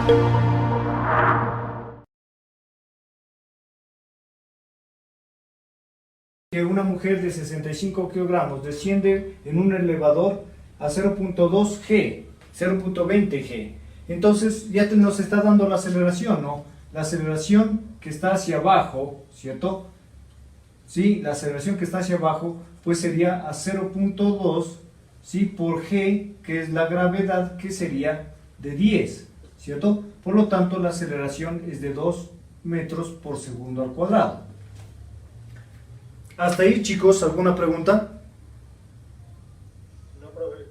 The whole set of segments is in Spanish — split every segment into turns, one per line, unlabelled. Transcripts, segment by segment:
Que una mujer de 65 kilogramos desciende en un elevador a 0.2 G, 0.20 G. Entonces ya nos está dando la aceleración, ¿no? La aceleración que está hacia abajo, ¿cierto? Sí, la aceleración que está hacia abajo, pues sería a 0.2, ¿sí? Por G, que es la gravedad, que sería de 10, ¿cierto? Por lo tanto, la aceleración es de 2 metros por segundo al cuadrado. Hasta ahí, chicos, ¿alguna pregunta?
No, profe.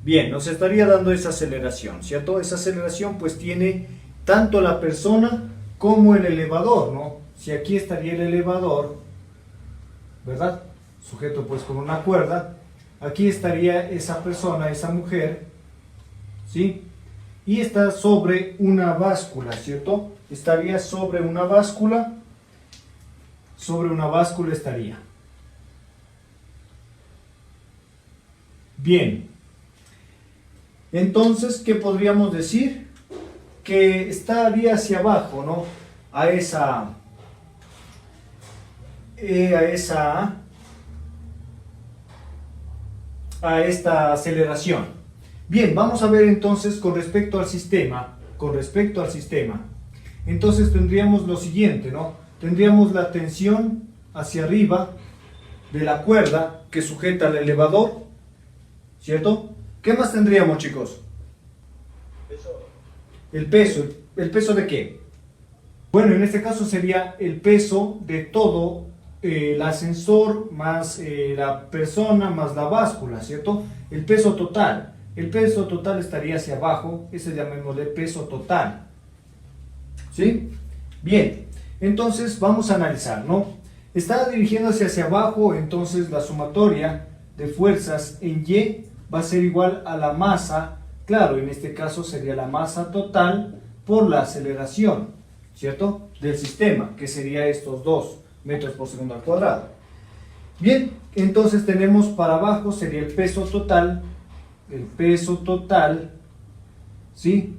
Bien, nos estaría dando esa aceleración, ¿cierto? Esa aceleración pues tiene tanto la persona como el elevador, ¿no? Si aquí estaría el elevador, ¿verdad? Sujeto pues con una cuerda, aquí estaría esa persona, esa mujer, ¿sí? Y está sobre una báscula, ¿cierto? Estaría sobre una báscula estaría. Bien, entonces, ¿qué podríamos decir? Que estaría hacia abajo, ¿no? A esta aceleración. Bien, vamos a ver entonces con respecto al sistema, entonces tendríamos lo siguiente, ¿no? Tendríamos la tensión hacia arriba de la cuerda que sujeta al elevador, ¿cierto? ¿Qué más tendríamos, chicos? El peso. ¿El peso de qué? Bueno, en este caso sería el peso de todo el ascensor más la persona más la báscula, ¿cierto? El peso total. El peso total estaría hacia abajo, ese llamémosle peso total. ¿Sí? Bien, entonces vamos a analizar, ¿no? Está dirigiéndose hacia abajo, entonces la sumatoria de fuerzas en Y va a ser igual a la masa, claro, en este caso sería la masa total por la aceleración, ¿cierto? Del sistema, que sería estos 2 metros por segundo al cuadrado. Bien, entonces tenemos para abajo sería el peso total, ¿sí?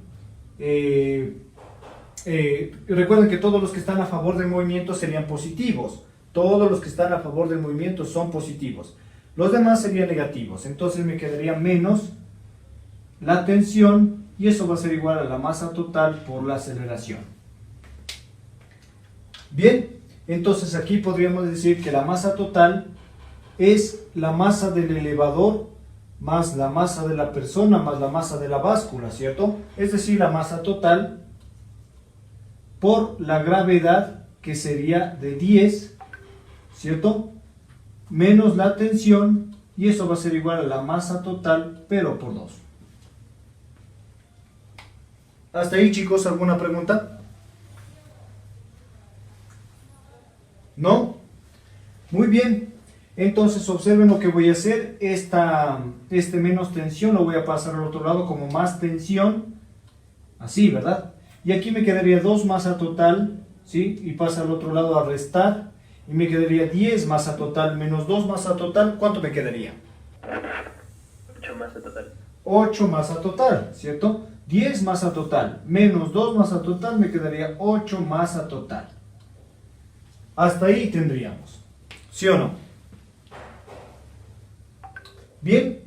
Recuerden que todos los que están a favor del movimiento serían positivos, todos los que están a favor del movimiento son positivos, los demás serían negativos, entonces me quedaría menos la tensión y eso va a ser igual a la masa total por la aceleración. Bien, entonces aquí podríamos decir que la masa total es la masa del elevador más la masa de la persona más la masa de la báscula, ¿cierto? Es decir, la masa total por la gravedad, que sería de 10, ¿cierto? Menos la tensión, y eso va a ser igual a la masa total, pero por 2. ¿Hasta ahí, chicos, alguna pregunta? ¿No? Muy bien. Entonces observen lo que voy a hacer. Este menos tensión lo voy a pasar al otro lado como más tensión. Así, ¿verdad? Y aquí me quedaría 2 masa total, ¿sí? Y pasa al otro lado a restar. Y me quedaría 10 masa total menos 2 masa total. ¿Cuánto me quedaría?
8 masa total.
8 masa total, ¿cierto? 10 masa total menos 2 masa total me quedaría 8 masa total. Hasta ahí tendríamos. ¿Sí o no? Bien.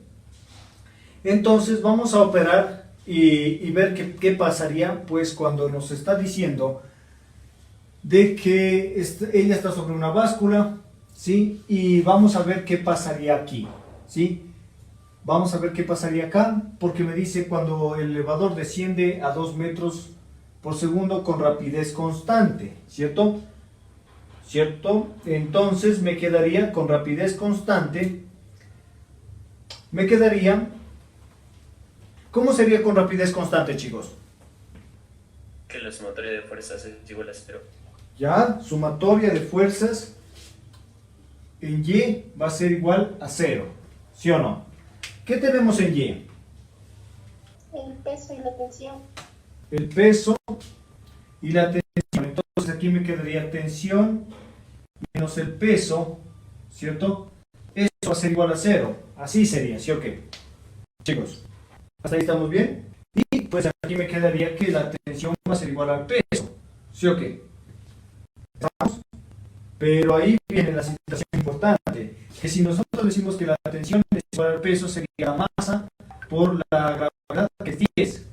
Entonces vamos a operar y ver qué pasaría pues cuando nos está diciendo de que ella está sobre una báscula, ¿sí? Y vamos a ver qué pasaría aquí, ¿sí? Vamos a ver qué pasaría acá, porque me dice cuando el elevador desciende a 2 metros por segundo con rapidez constante, ¿cierto? ¿Cierto? Entonces me quedaría con rapidez constante, me quedaría... ¿Cómo sería con rapidez constante, chicos?
Que la sumatoria de fuerzas es igual a 0.
Ya, sumatoria de fuerzas en Y va a ser igual a 0, ¿sí o no? ¿Qué tenemos en Y?
El peso y la tensión.
El peso y la tensión. Entonces aquí me quedaría tensión menos el peso, ¿cierto? Eso va a ser igual a 0. Así sería, ¿sí o qué? Chicos, ¿hasta ahí estamos bien? Y pues aquí me quedaría que la tensión va a ser igual al peso. ¿Sí o qué? ¿Estamos? Pero ahí viene la situación importante, que si nosotros decimos que la tensión es igual al peso, sería la masa por la gravedad, que es 10.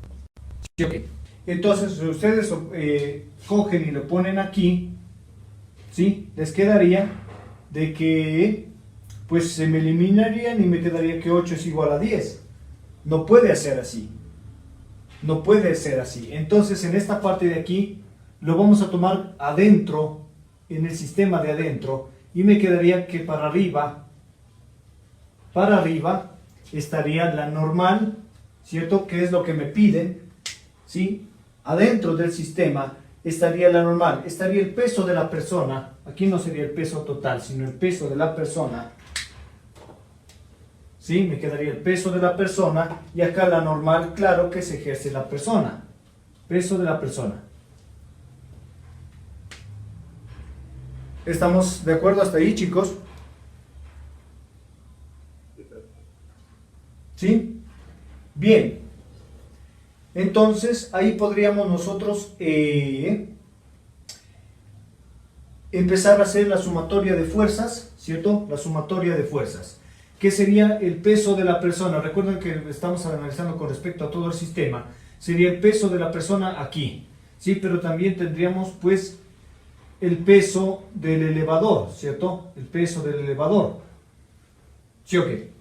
¿Sí o qué? Entonces, si ustedes cogen y lo ponen aquí, ¿sí? Les quedaría de que, pues se me eliminarían y me quedaría que 8 es igual a 10. No puede ser así. No puede ser así. Entonces, en esta parte de aquí, lo vamos a tomar adentro, en el sistema de adentro, y me quedaría que para arriba estaría la normal, ¿cierto? Que es lo que me piden, ¿sí? Adentro del sistema estaría la normal, estaría el peso de la persona, aquí no sería el peso total, sino el peso de la persona, ¿sí? Me quedaría el peso de la persona, y acá la normal, claro que se ejerce la persona, peso de la persona. ¿Estamos de acuerdo hasta ahí, chicos? ¿Sí? Bien. Entonces, ahí podríamos nosotros empezar a hacer la sumatoria de fuerzas, ¿cierto? La sumatoria de fuerzas. ¿Qué sería el peso de la persona? Recuerden que estamos analizando con respecto a todo el sistema. Sería el peso de la persona aquí, ¿sí? Pero también tendríamos, pues, el peso del elevador, ¿cierto? El peso del elevador. ¿Sí o qué?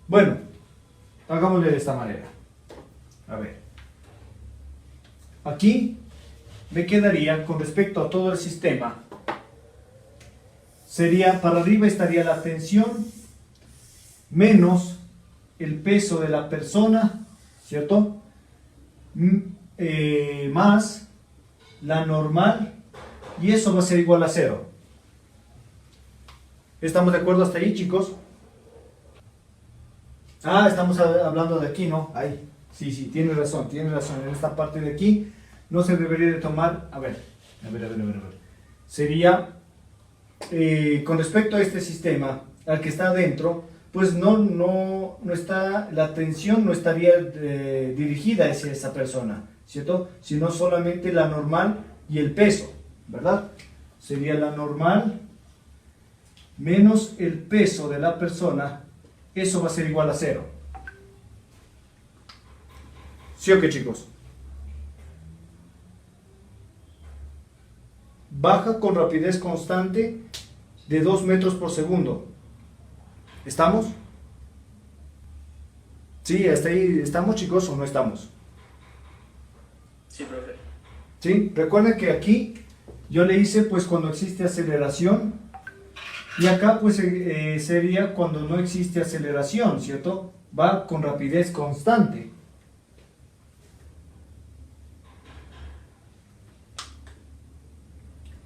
Bueno, hagámosle de esta manera. A ver. Aquí me quedaría, con respecto a todo el sistema, sería, para arriba estaría la tensión menos el peso de la persona, ¿cierto? Más la normal, y eso va a ser igual a 0. ¿Estamos de acuerdo hasta ahí, chicos? Ah, estamos hablando de aquí, ¿no? Ahí. Sí, tiene razón. En esta parte de aquí no se debería de tomar. A ver. Sería, con respecto a este sistema, al que está adentro, pues no está, la tensión no estaría dirigida hacia esa persona, ¿cierto? Sino solamente la normal y el peso, ¿verdad? Sería la normal menos el peso de la persona, eso va a ser igual a 0. ¿Sí o qué, chicos? Baja con rapidez constante de 2 metros por segundo. ¿Estamos? ¿Sí? ¿Hasta ahí estamos, chicos, o no estamos?
Sí, profe.
¿Sí? Recuerden que aquí yo le hice pues cuando existe aceleración, y acá pues sería cuando no existe aceleración, ¿cierto? Va con rapidez constante.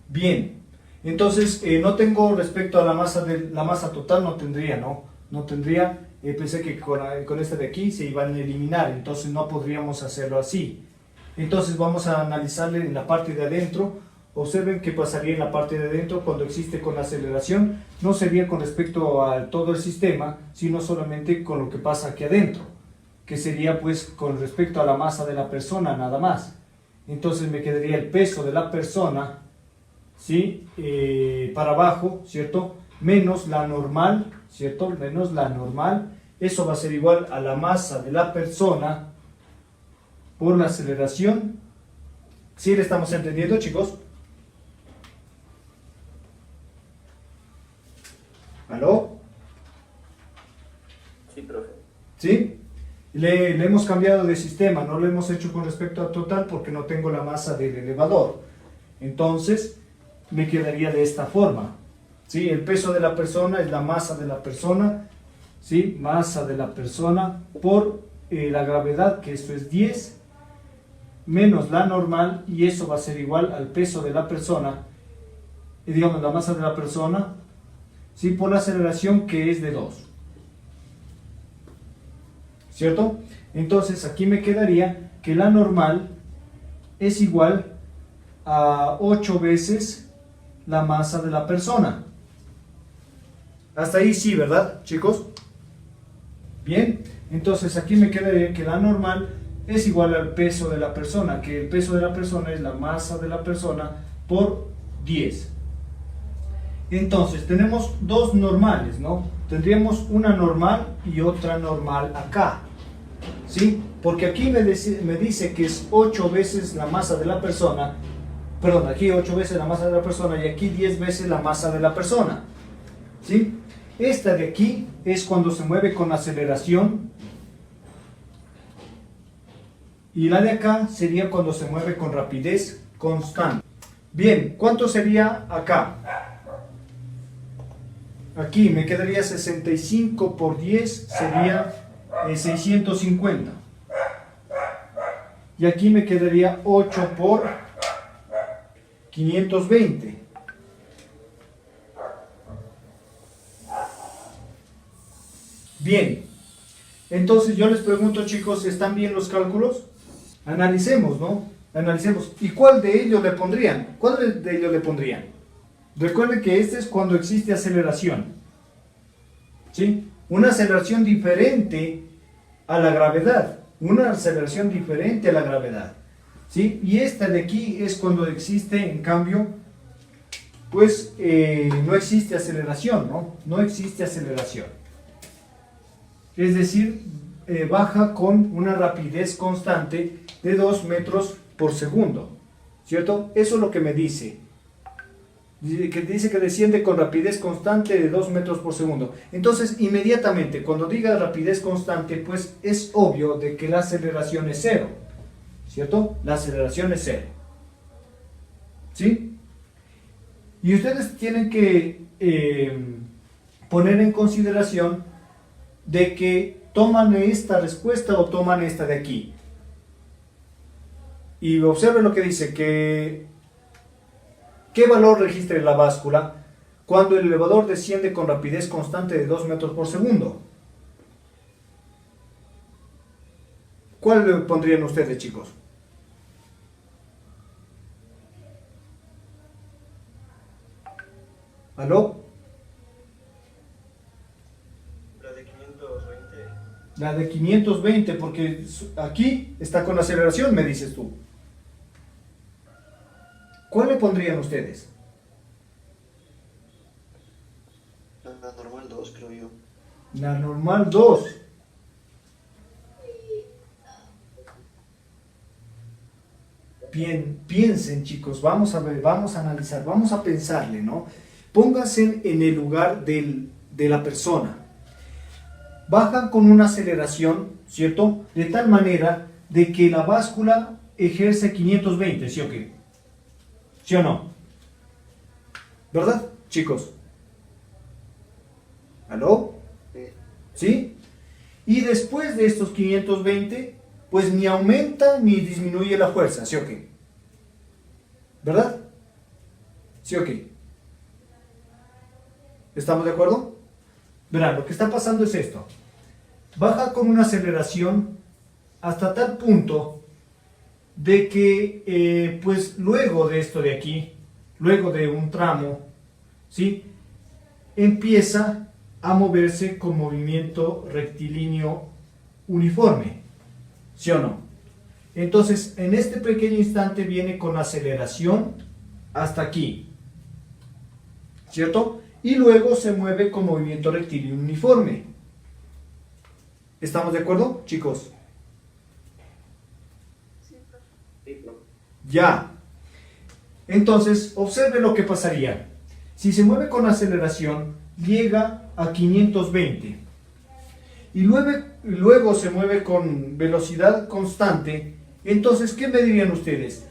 Bien, entonces no tengo respecto a la masa total, no tendría, ¿no? No tendría, pensé que con esta de aquí se iban a eliminar, entonces no podríamos hacerlo así. Entonces vamos a analizarle en la parte de adentro. Observen qué pasaría en la parte de adentro cuando existe con aceleración. No sería con respecto a todo el sistema, sino solamente con lo que pasa aquí adentro, que sería pues con respecto a la masa de la persona nada más. Entonces me quedaría el peso de la persona, ¿sí? Para abajo, ¿cierto? Menos la normal, ¿cierto? Menos la normal. Eso va a ser igual a la masa de la persona por la aceleración. ¿Sí le estamos entendiendo, chicos? ¿Aló?
Sí, profe.
¿Sí? Le hemos cambiado de sistema, no lo hemos hecho con respecto a total porque no tengo la masa del elevador. Entonces, me quedaría de esta forma. ¿Sí? El peso de la persona es la masa de la persona, ¿sí? Masa de la persona por la gravedad, que esto es 10, menos la normal, y eso va a ser igual al peso de la persona, y digamos la masa de la persona, ¿sí? Por la aceleración, que es de 2. ¿Cierto? Entonces aquí me quedaría que la normal es igual a 8 veces la masa de la persona. Hasta ahí sí, ¿verdad, chicos? Bien, Entonces aquí me quedaría que la normal es igual al peso de la persona, que el peso de la persona es la masa de la persona por 10. Entonces tenemos dos normales, ¿no? Tendríamos una normal y otra normal acá, ¿sí? Porque aquí me dice que es 8 veces la masa de la persona, perdón, aquí 8 veces la masa de la persona y aquí 10 veces la masa de la persona, ¿sí? Esta de aquí es cuando se mueve con aceleración y la de acá sería cuando se mueve con rapidez constante. Bien, ¿cuánto sería acá? Aquí me quedaría 65 por 10, sería 650. Y aquí me quedaría 8 por 520. Bien, entonces yo les pregunto, chicos, ¿están bien los cálculos? Analicemos, ¿no? Analicemos. ¿Y cuál de ellos le pondrían? ¿Cuál de ellos le pondrían? Recuerden que este es cuando existe aceleración, ¿sí? Una aceleración diferente a la gravedad. Una aceleración diferente a la gravedad, ¿sí? Y esta de aquí es cuando existe, en cambio, pues no existe aceleración, ¿no? No existe aceleración. Es decir, baja con una rapidez constante de 2 metros por segundo, ¿cierto? Eso es lo que me dice. Dice que desciende con rapidez constante de 2 metros por segundo. Entonces, inmediatamente, cuando diga rapidez constante, pues es obvio de que la aceleración es cero, ¿cierto? La aceleración es cero, ¿sí? Y ustedes tienen que poner en consideración de que toman esta respuesta o toman esta de aquí. Y observen lo que dice, que ¿qué valor registra la báscula cuando el elevador desciende con rapidez constante de 2 metros por segundo? ¿Cuál le pondrían ustedes, chicos? ¿Aló?
La de 520.
La de 520, porque aquí está con aceleración, me dices tú. ¿Cuál le pondrían ustedes?
La normal 2, creo yo.
La normal 2. Bien, piensen, chicos, vamos a ver, vamos a analizar, vamos a pensarle, ¿no? Pónganse en el lugar de la persona. Bajan con una aceleración, ¿cierto? De tal manera de que la báscula ejerce 520, ¿sí o qué? ¿Sí o no? ¿Verdad, chicos? ¿Aló? ¿Sí? Y después de estos 520, pues ni aumenta ni disminuye la fuerza, ¿sí o qué? ¿Verdad? ¿Sí o qué? ¿Estamos de acuerdo? Verán, lo que está pasando es esto. Baja con una aceleración hasta tal punto de que, pues luego de esto de aquí, luego de un tramo, ¿sí? Empieza a moverse con movimiento rectilíneo uniforme, ¿sí o no? Entonces, en este pequeño instante viene con aceleración hasta aquí, ¿cierto? Y luego se mueve con movimiento rectilíneo uniforme. ¿Estamos de acuerdo, chicos? Ya. Entonces, observe lo que pasaría. Si se mueve con aceleración, llega a 520. Y luego se mueve con velocidad constante. Entonces, ¿qué me dirían ustedes?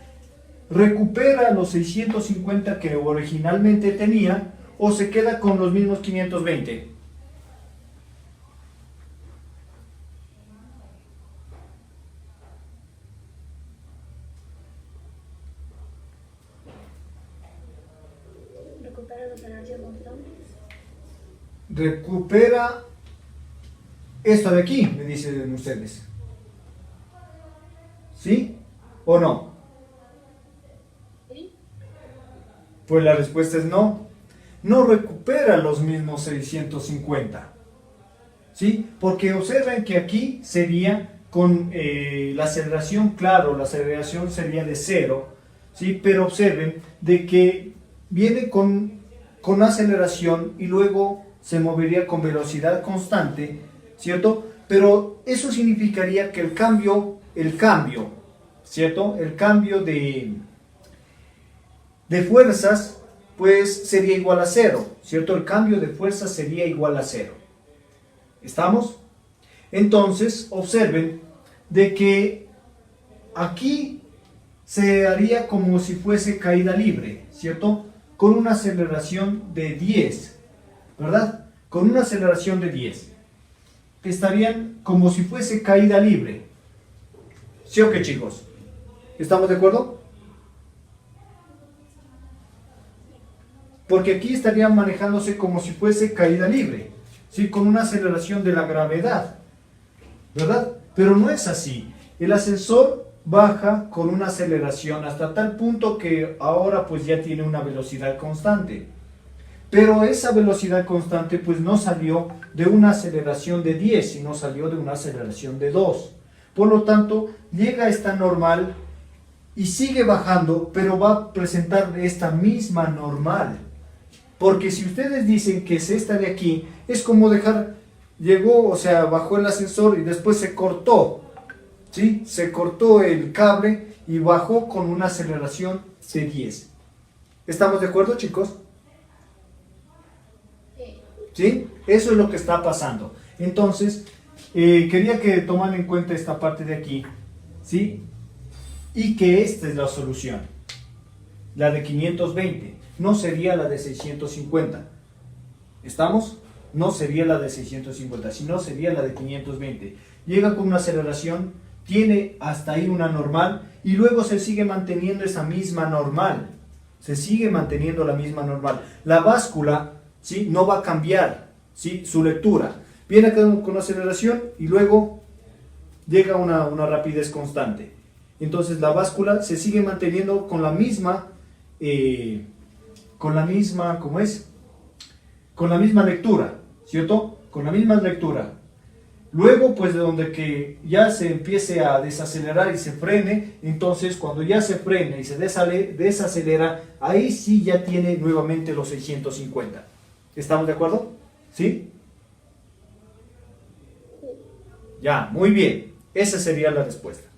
¿Recupera los 650 que originalmente tenía o se queda con los mismos 520?
Recupera la aceleración constante.
Recupera esto de aquí, me dicen ustedes. ¿Sí o no?
¿Sí?
Pues la respuesta es no. No recupera los mismos 650. ¿sí? Porque observen que aquí sería con la aceleración, claro, la aceleración sería de 0, ¿sí? Pero observen de que viene con aceleración y luego se movería con velocidad constante, ¿cierto? Pero eso significaría que el cambio, ¿cierto? El cambio de fuerzas, pues sería igual a 0, ¿cierto? El cambio de fuerzas sería igual a 0. ¿Estamos? Entonces, observen de que aquí se haría como si fuese caída libre, ¿cierto? Con una aceleración de 10, ¿verdad? Con una aceleración de 10. Estarían como si fuese caída libre. ¿Sí o qué, chicos? ¿Estamos de acuerdo? Porque aquí estarían manejándose como si fuese caída libre, ¿sí? Con una aceleración de la gravedad, ¿verdad? Pero no es así. El ascensor baja con una aceleración hasta tal punto que ahora pues ya tiene una velocidad constante. Pero esa velocidad constante pues no salió de una aceleración de 10, sino salió de una aceleración de 2. Por lo tanto, llega a esta normal y sigue bajando, pero va a presentar esta misma normal. Porque si ustedes dicen que es esta de aquí, es como dejar, llegó, o sea, bajó el ascensor y después se cortó, ¿sí? Se cortó el cable y bajó con una aceleración de 10. ¿Estamos de acuerdo, chicos? ¿Sí? Eso es lo que está pasando. Entonces, quería que tomaran en cuenta esta parte de aquí, ¿sí? Y que esta es la solución. La de 520. No sería la de 650. ¿Estamos? No sería la de 650, sino sería la de 520. Llega con una aceleración, tiene hasta ahí una normal, y luego se sigue manteniendo esa misma normal. Se sigue manteniendo la misma normal. La báscula, ¿sí? No va a cambiar, ¿sí? Su lectura. Viene acá con aceleración y luego llega una rapidez constante. Entonces la báscula se sigue manteniendo con la misma, ¿cómo es? Con la misma lectura, ¿cierto? Con la misma lectura. Luego, pues de donde que ya se empiece a desacelerar y se frene, entonces cuando ya se frene y se desacelera, ahí sí ya tiene nuevamente los 650. ¿Estamos de acuerdo? ¿Sí? Ya, muy bien. Esa sería la respuesta.